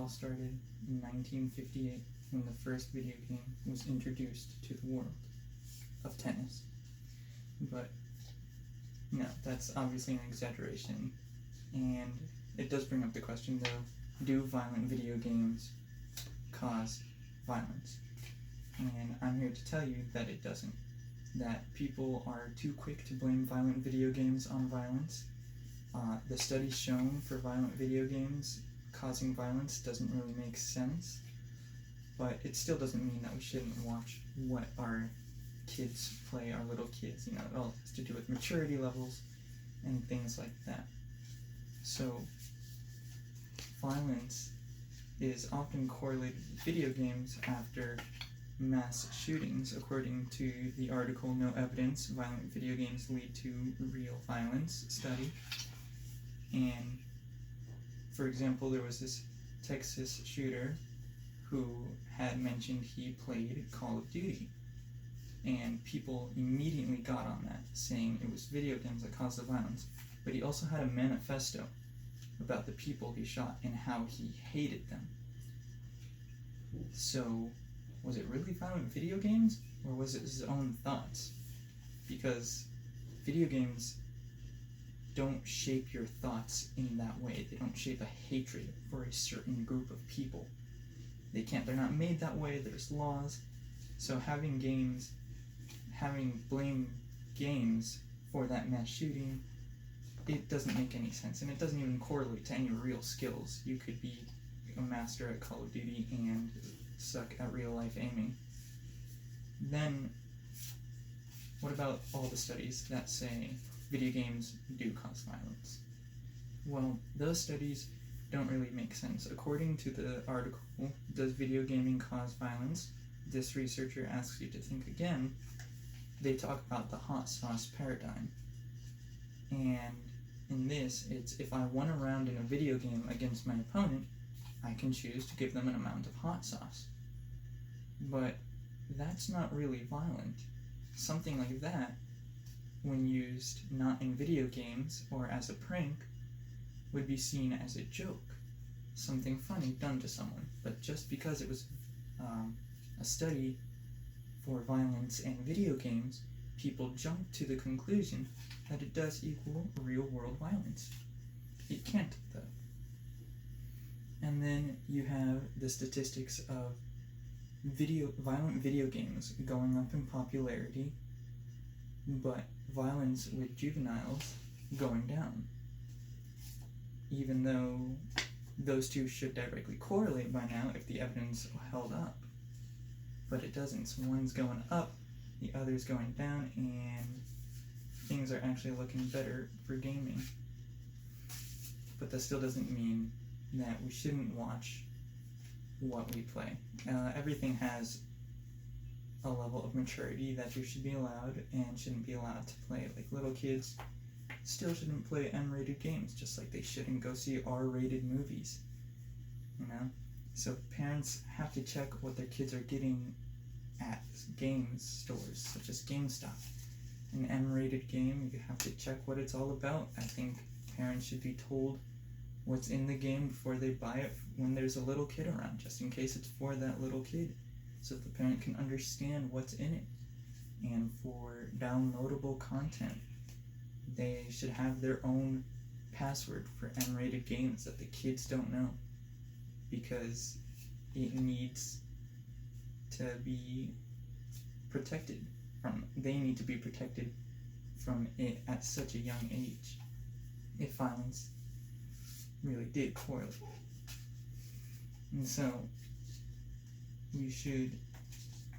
all started in 1958 when the first video game was introduced to the world of tennis. But no, that's obviously an exaggeration, and it does bring up the question though, do violent video games cause violence? And I'm here to tell you that it doesn't. That people are too quick to blame violent video games on violence. The studies shown for violent video games causing violence doesn't really make sense, but it still doesn't mean that we shouldn't watch what our kids play, our little kids. You know, it all has to do with maturity levels and things like that. So, violence is often correlated with video games after mass shootings. According to the article No Evidence, Violent Video Games Lead to Real Violence study. And, for example, there was this Texas shooter who had mentioned he played Call of Duty. And people immediately got on that, saying it was video games that caused the violence. But he also had a manifesto about the people he shot and how he hated them. So, was it really violent video games, or was it his own thoughts? Because video games don't shape your thoughts in that way. They don't shape a hatred for a certain group of people. They can't, they're not made that way, there's laws. So having blame games for that mass shooting, it doesn't make any sense, and it doesn't even correlate to any real skills. You could be a master at Call of Duty and suck at real life aiming. Then, what about all the studies that say video games do cause violence? Well, those studies don't really make sense. According to the article, Does Video Gaming Cause Violence? This researcher asks you to think again. They talk about the hot sauce paradigm. And in this, it's if I won a round in a video game against my opponent, I can choose to give them an amount of hot sauce. But that's not really violent. Something like that, when used not in video games or as a prank, would be seen as a joke, something funny done to someone. But just because it was a study for violence in video games, people jump to the conclusion that it does equal real-world violence. It can't, though. And then you have the statistics of violent video games going up in popularity, but violence with juveniles going down. Even though those two should directly correlate by now if the evidence held up. But it doesn't. So one's going up, the other's going down, and things are actually looking better for gaming. But that still doesn't mean that we shouldn't watch what we play. Everything has a level of maturity that you should be allowed and shouldn't be allowed to play. Like little kids still shouldn't play M-rated games, just like they shouldn't go see R-rated movies, you know? So parents have to check what their kids are getting at games stores, such as GameStop. An M-rated game, you have to check what it's all about. I think parents should be told what's in the game before they buy it when there's a little kid around, just in case it's for that little kid, so the parent can understand what's in it. And for downloadable content, they should have their own password for M-rated games that the kids don't know, because it needs to be protected from. They need to be protected from it at such a young age, if violence really did correlate. And so,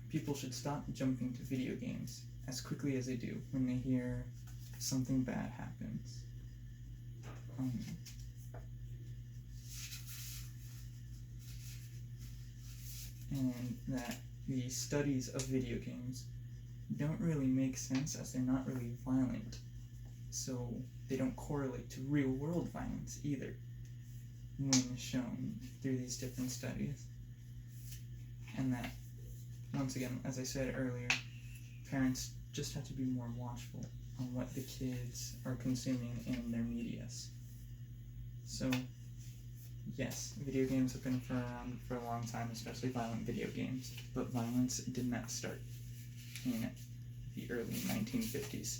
people should stop jumping to video games as quickly as they do when they hear something bad happens. And that the studies of video games don't really make sense as they're not really violent. So they don't correlate to real world violence either when shown through these different studies. And that, once again, as I said earlier, parents just have to be more watchful on what the kids are consuming in their medias. So Yes, video games have been around for a long time, especially violent video games, but violence did not start in the early 1950s.